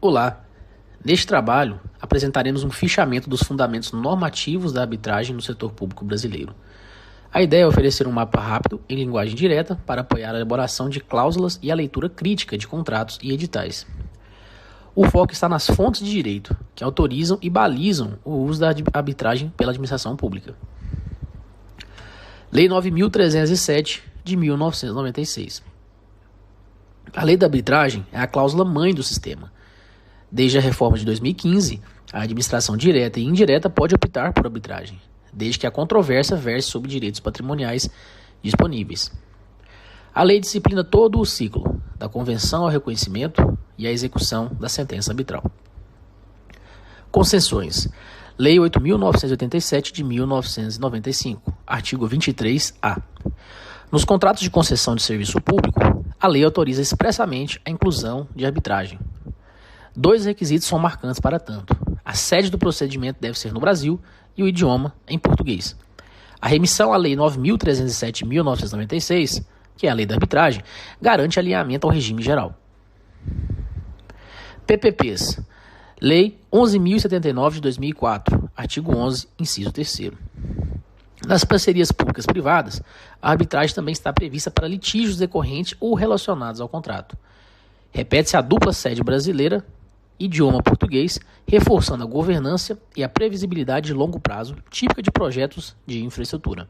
Olá! Neste trabalho, apresentaremos um fichamento dos fundamentos normativos da arbitragem no setor público brasileiro. A ideia é oferecer um mapa rápido, em linguagem direta, para apoiar a elaboração de cláusulas e a leitura crítica de contratos e editais. O foco está nas fontes de direito, que autorizam e balizam o uso da arbitragem pela administração pública. Lei 9.307, de 1996. A lei da arbitragem é a cláusula mãe do sistema. Desde a reforma de 2015, a administração direta e indireta pode optar por arbitragem, desde que a controvérsia verse sobre direitos patrimoniais disponíveis. A lei disciplina todo o ciclo, da convenção ao reconhecimento e à execução da sentença arbitral. Concessões. Lei 8.987 de 1995, artigo 23-A. Nos contratos de concessão de serviço público, a lei autoriza expressamente a inclusão de arbitragem. Dois requisitos são marcantes para tanto. A sede do procedimento deve ser no Brasil e o idioma em português. A remissão à Lei 9.307 de 1996, que é a lei da arbitragem, garante alinhamento ao regime geral. PPPs. Lei 11.079 de 2004, artigo 11, inciso 3º. Nas parcerias públicas-privadas, a arbitragem também está prevista para litígios decorrentes ou relacionados ao contrato. Repete-se a dupla sede brasileira, idioma português, reforçando a governança e a previsibilidade de longo prazo, típica de projetos de infraestrutura.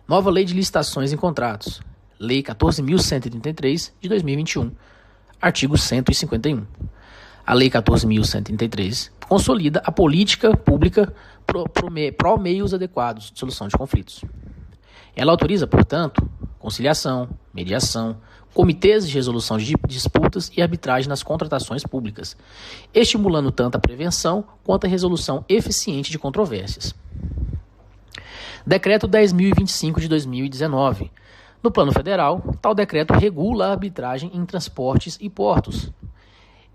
Nova Lei de Licitações em Contratos. Lei 14.133, de 2021, artigo 151. A Lei 14.133 consolida a política pública pró meios adequados de solução de conflitos. Ela autoriza, portanto, conciliação, mediação, comitês de resolução de disputas e arbitragem nas contratações públicas, estimulando tanto a prevenção quanto a resolução eficiente de controvérsias. Decreto 10.025 de 2019. No plano federal, tal decreto regula a arbitragem em transportes e portos.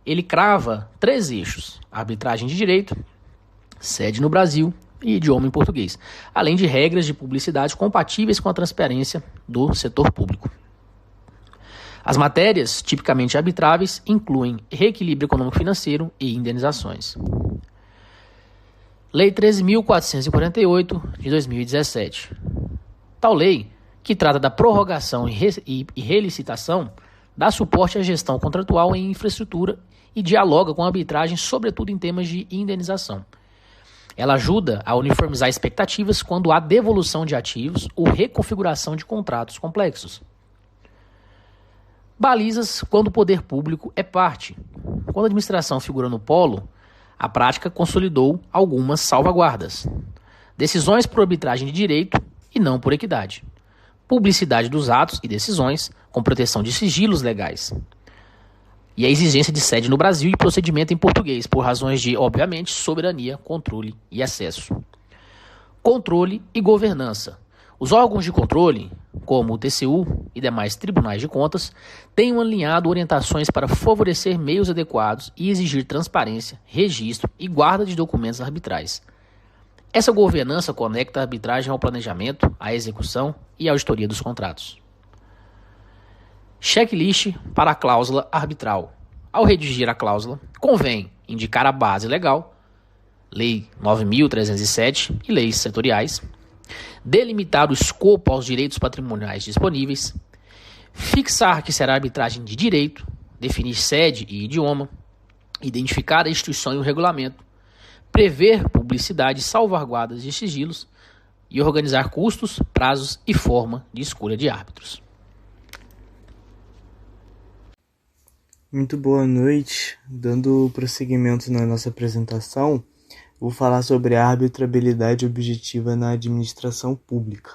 Ele crava 3 eixos: arbitragem de direito, sede no Brasil e idioma em português, além de regras de publicidade compatíveis com a transparência do setor público. As matérias tipicamente arbitráveis incluem reequilíbrio econômico-financeiro e indenizações. Lei 13.448, de 2017. Tal lei, que trata da prorrogação e relicitação, dá suporte à gestão contratual em infraestrutura e dialoga com a arbitragem, sobretudo em temas de indenização. Ela ajuda a uniformizar expectativas quando há devolução de ativos ou reconfiguração de contratos complexos. Balizas quando o poder público é parte. Quando a administração figura no polo, a prática consolidou algumas salvaguardas. Decisões por arbitragem de direito e não por equidade. Publicidade dos atos e decisões, com proteção de sigilos legais. E a exigência de sede no Brasil e procedimento em português, por razões de, obviamente, soberania, controle e acesso. Controle e governança. Os órgãos de controle, como o TCU e demais tribunais de contas, têm alinhado orientações para favorecer meios adequados e exigir transparência, registro e guarda de documentos arbitrais. Essa governança conecta a arbitragem ao planejamento, à execução e à auditoria dos contratos. Checklist para a cláusula arbitral. Ao redigir a cláusula, convém indicar a base legal, Lei 9.307 e leis setoriais, delimitar o escopo aos direitos patrimoniais disponíveis, fixar que será arbitragem de direito, definir sede e idioma, identificar a instituição e o regulamento, prever publicidade e salvaguardas de sigilos e organizar custos, prazos e forma de escolha de árbitros. Muito boa noite. Dando prosseguimento na nossa apresentação, vou falar sobre a arbitrabilidade objetiva na administração pública.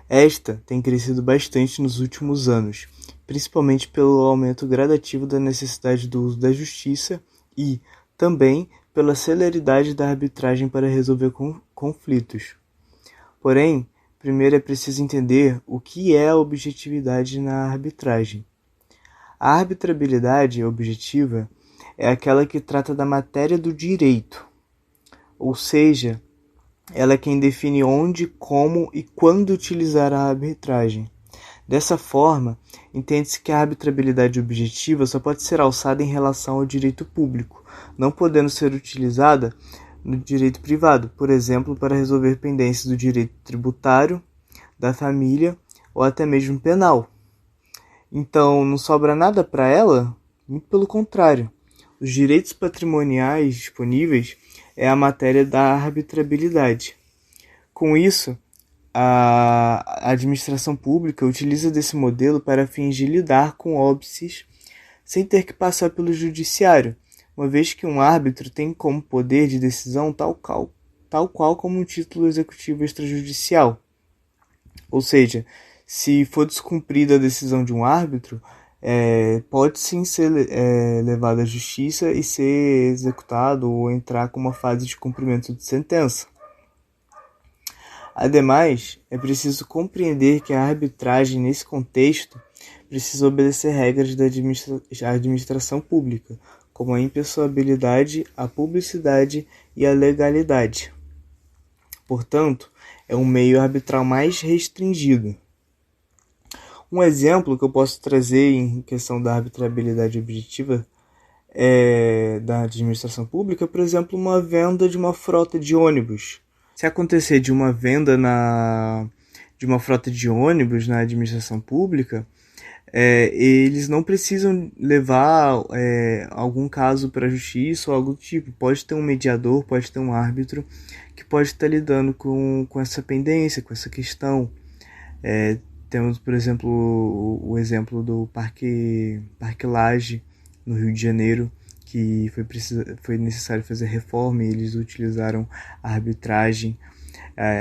Esta tem crescido bastante nos últimos anos, principalmente pelo aumento gradativo da necessidade do uso da justiça e, também, pela celeridade da arbitragem para resolver conflitos. Porém, primeiro é preciso entender o que é a objetividade na arbitragem. A arbitrabilidade objetiva é aquela que trata da matéria do direito, ou seja, ela é quem define onde, como e quando utilizar a arbitragem. Dessa forma, entende-se que a arbitrabilidade objetiva só pode ser alçada em relação ao direito público, não podendo ser utilizada no direito privado, por exemplo, para resolver pendências do direito tributário, da família ou até mesmo penal. Então, não sobra nada para ela? Muito pelo contrário. Os direitos patrimoniais disponíveis é a matéria da arbitrabilidade. Com isso, a administração pública utiliza desse modelo para fins de lidar com óbices sem ter que passar pelo judiciário, uma vez que um árbitro tem como poder de decisão tal qual como um título executivo extrajudicial. Ou seja, se for descumprida a decisão de um árbitro, pode sim ser levado à justiça e ser executado ou entrar com uma fase de cumprimento de sentença. Ademais, é preciso compreender que a arbitragem nesse contexto precisa obedecer regras da administração pública, como a impessoabilidade, a publicidade e a legalidade. Portanto, é um meio arbitral mais restringido. Um exemplo que eu posso trazer em questão da arbitrabilidade objetiva da administração pública, por exemplo, uma venda de uma frota de ônibus. Se acontecer de uma venda de uma frota de ônibus na administração pública, eles não precisam levar algum caso para a justiça ou algo do tipo. Pode ter um mediador, pode ter um árbitro que pode estar lidando com essa pendência, com essa questão. Temos, por exemplo, o exemplo do Parque Lage, no Rio de Janeiro, que foi necessário fazer reforma e eles utilizaram a arbitragem.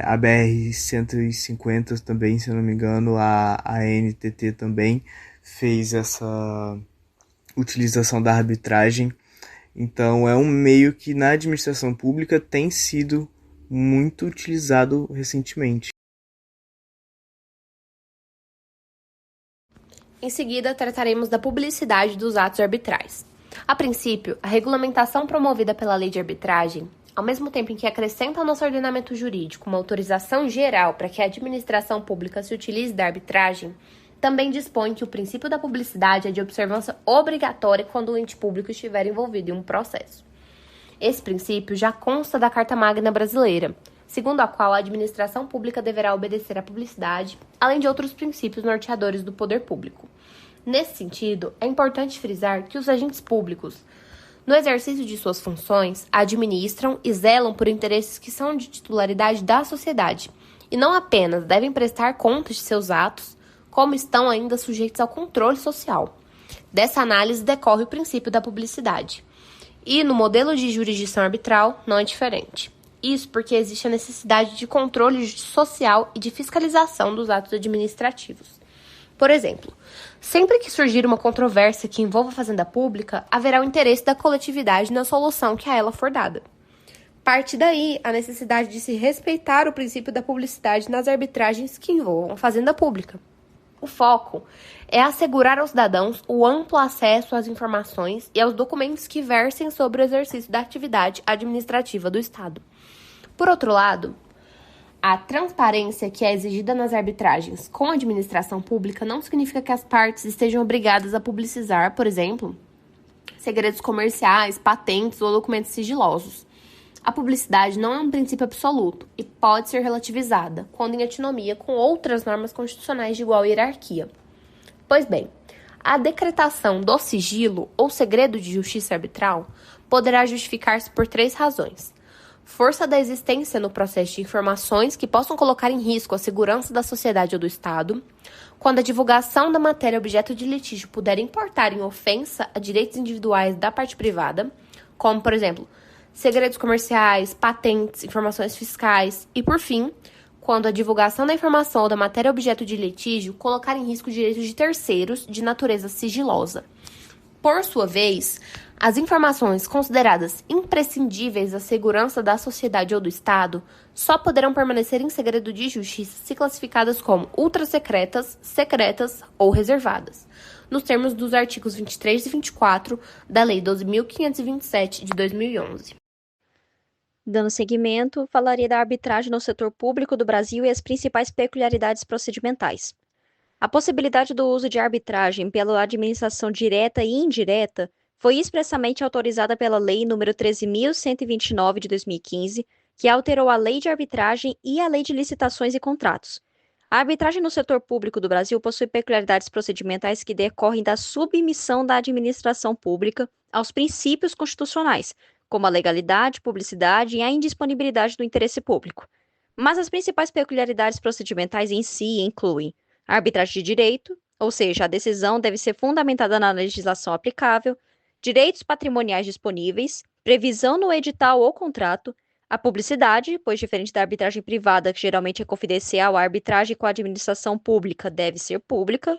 A BR-150 também, se eu não me engano, a ANTT também fez essa utilização da arbitragem. Então é um meio que na administração pública tem sido muito utilizado recentemente. Em seguida, trataremos da publicidade dos atos arbitrais. A princípio, a regulamentação promovida pela Lei de Arbitragem, ao mesmo tempo em que acrescenta ao nosso ordenamento jurídico uma autorização geral para que a administração pública se utilize da arbitragem, também dispõe que o princípio da publicidade é de observância obrigatória quando o ente público estiver envolvido em um processo. Esse princípio já consta da Carta Magna Brasileira, segundo a qual a administração pública deverá obedecer à publicidade, além de outros princípios norteadores do poder público. Nesse sentido, é importante frisar que os agentes públicos, no exercício de suas funções, administram e zelam por interesses que são de titularidade da sociedade, e não apenas devem prestar contas de seus atos, como estão ainda sujeitos ao controle social. Dessa análise decorre o princípio da publicidade. E no modelo de jurisdição arbitral não é diferente. Isso porque existe a necessidade de controle social e de fiscalização dos atos administrativos. Por exemplo, sempre que surgir uma controvérsia que envolva a fazenda pública, haverá o interesse da coletividade na solução que a ela for dada. Parte daí a necessidade de se respeitar o princípio da publicidade nas arbitragens que envolvam a fazenda pública. O foco é assegurar aos cidadãos o amplo acesso às informações e aos documentos que versem sobre o exercício da atividade administrativa do Estado. Por outro lado, a transparência que é exigida nas arbitragens com a administração pública não significa que as partes estejam obrigadas a publicizar, por exemplo, segredos comerciais, patentes ou documentos sigilosos. A publicidade não é um princípio absoluto e pode ser relativizada, quando em antinomia com outras normas constitucionais de igual hierarquia. Pois bem, a decretação do sigilo ou segredo de justiça arbitral poderá justificar-se por 3 razões. Força da existência no processo de informações que possam colocar em risco a segurança da sociedade ou do Estado, quando a divulgação da matéria objeto de litígio puder importar em ofensa a direitos individuais da parte privada, como, por exemplo, segredos comerciais, patentes, informações fiscais, e, por fim, quando a divulgação da informação ou da matéria objeto de litígio colocar em risco direitos de terceiros de natureza sigilosa. Por sua vez, as informações consideradas imprescindíveis à segurança da sociedade ou do Estado só poderão permanecer em segredo de justiça se classificadas como ultrasecretas, secretas ou reservadas, nos termos dos artigos 23 e 24 da Lei 12.527 de 2011. Dando seguimento, falaria da arbitragem no setor público do Brasil e as principais peculiaridades procedimentais. A possibilidade do uso de arbitragem pela administração direta e indireta foi expressamente autorizada pela Lei nº 13.129 de 2015, que alterou a Lei de Arbitragem e a Lei de Licitações e Contratos. A arbitragem no setor público do Brasil possui peculiaridades procedimentais que decorrem da submissão da administração pública aos princípios constitucionais, como a legalidade, publicidade e a indisponibilidade do interesse público. Mas as principais peculiaridades procedimentais em si incluem a arbitragem de direito, ou seja, a decisão deve ser fundamentada na legislação aplicável, direitos patrimoniais disponíveis, previsão no edital ou contrato, a publicidade, pois diferente da arbitragem privada, que geralmente é confidencial, a arbitragem com a administração pública deve ser pública,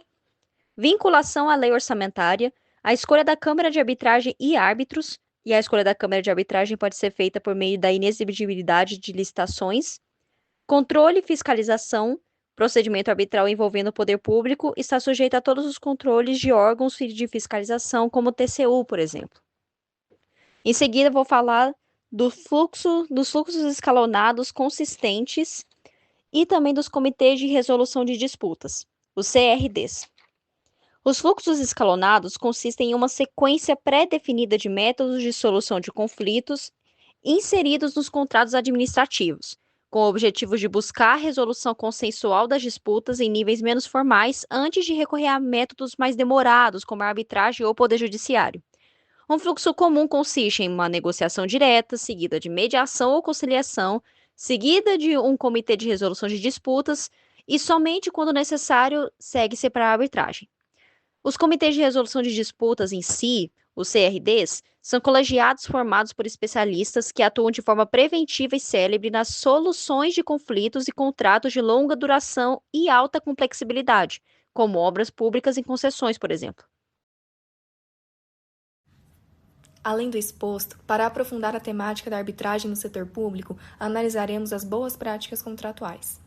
vinculação à lei orçamentária, a escolha da Câmara de Arbitragem e árbitros, e a escolha da Câmara de Arbitragem pode ser feita por meio da inexigibilidade de licitações, controle e fiscalização, procedimento arbitral envolvendo o poder público está sujeito a todos os controles de órgãos de fiscalização, como o TCU, por exemplo. Em seguida, vou falar dos fluxos escalonados consistentes e também dos comitês de resolução de disputas, os CRDs. Os fluxos escalonados consistem em uma sequência pré-definida de métodos de solução de conflitos inseridos nos contratos administrativos, com o objetivo de buscar a resolução consensual das disputas em níveis menos formais antes de recorrer a métodos mais demorados, como a arbitragem ou o poder judiciário. Um fluxo comum consiste em uma negociação direta, seguida de mediação ou conciliação, seguida de um comitê de resolução de disputas e, somente quando necessário, segue-se para a arbitragem. Os comitês de resolução de disputas em si, os CRDs, são colegiados formados por especialistas que atuam de forma preventiva e célere nas soluções de conflitos e contratos de longa duração e alta complexibilidade, como obras públicas e concessões, por exemplo. Além do exposto, para aprofundar a temática da arbitragem no setor público, analisaremos as boas práticas contratuais.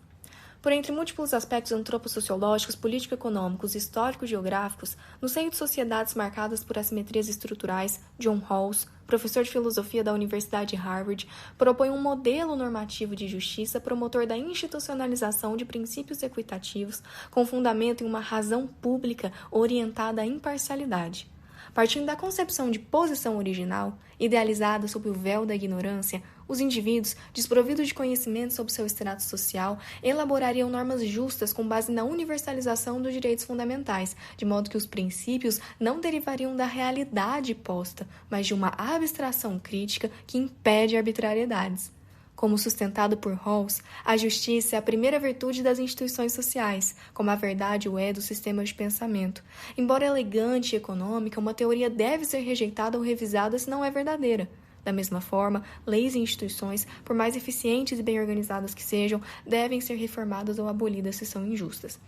Por entre múltiplos aspectos antropossociológicos, político-econômicos e histórico-geográficos, no seio de sociedades marcadas por assimetrias estruturais, John Rawls, professor de filosofia da Universidade de Harvard, propõe um modelo normativo de justiça promotor da institucionalização de princípios equitativos com fundamento em uma razão pública orientada à imparcialidade. Partindo da concepção de posição original, idealizada sob o véu da ignorância, os indivíduos, desprovidos de conhecimento sobre seu extrato social, elaborariam normas justas com base na universalização dos direitos fundamentais, de modo que os princípios não derivariam da realidade posta, mas de uma abstração crítica que impede arbitrariedades. Como sustentado por Rawls, a justiça é a primeira virtude das instituições sociais, como a verdade o é do sistema de pensamento. Embora elegante e econômica, uma teoria deve ser rejeitada ou revisada se não é verdadeira. Da mesma forma, leis e instituições, por mais eficientes e bem organizadas que sejam, devem ser reformadas ou abolidas se são injustas.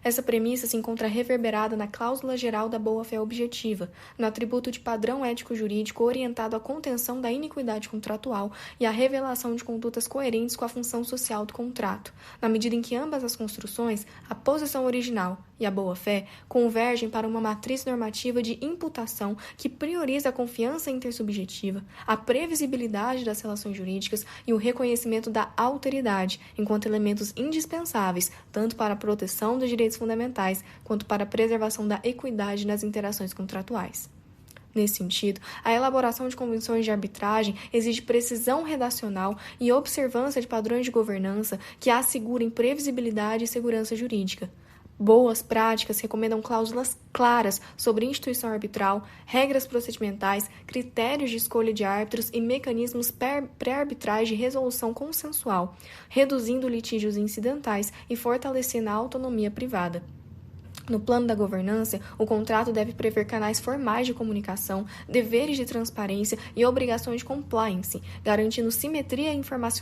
Essa premissa se encontra reverberada na cláusula geral da boa-fé objetiva, no atributo de padrão ético-jurídico orientado à contenção da iniquidade contratual e à revelação de condutas coerentes com a função social do contrato, na medida em que ambas as construções, a posição original e a boa-fé, convergem para uma matriz normativa de imputação que prioriza a confiança intersubjetiva, a previsibilidade das relações jurídicas e o reconhecimento da alteridade, enquanto elementos indispensáveis tanto para a proteção dos direitos fundamentais quanto para a preservação da equidade nas interações contratuais. Nesse sentido, a elaboração de convenções de arbitragem exige precisão redacional e observância de padrões de governança que assegurem previsibilidade e segurança jurídica. Boas práticas recomendam cláusulas claras sobre instituição arbitral, regras procedimentais, critérios de escolha de árbitros e mecanismos pré-arbitrais de resolução consensual, reduzindo litígios incidentais e fortalecendo a autonomia privada. No plano da governança, o contrato deve prever canais formais de comunicação, deveres de transparência e obrigações de compliance, garantindo simetria informacional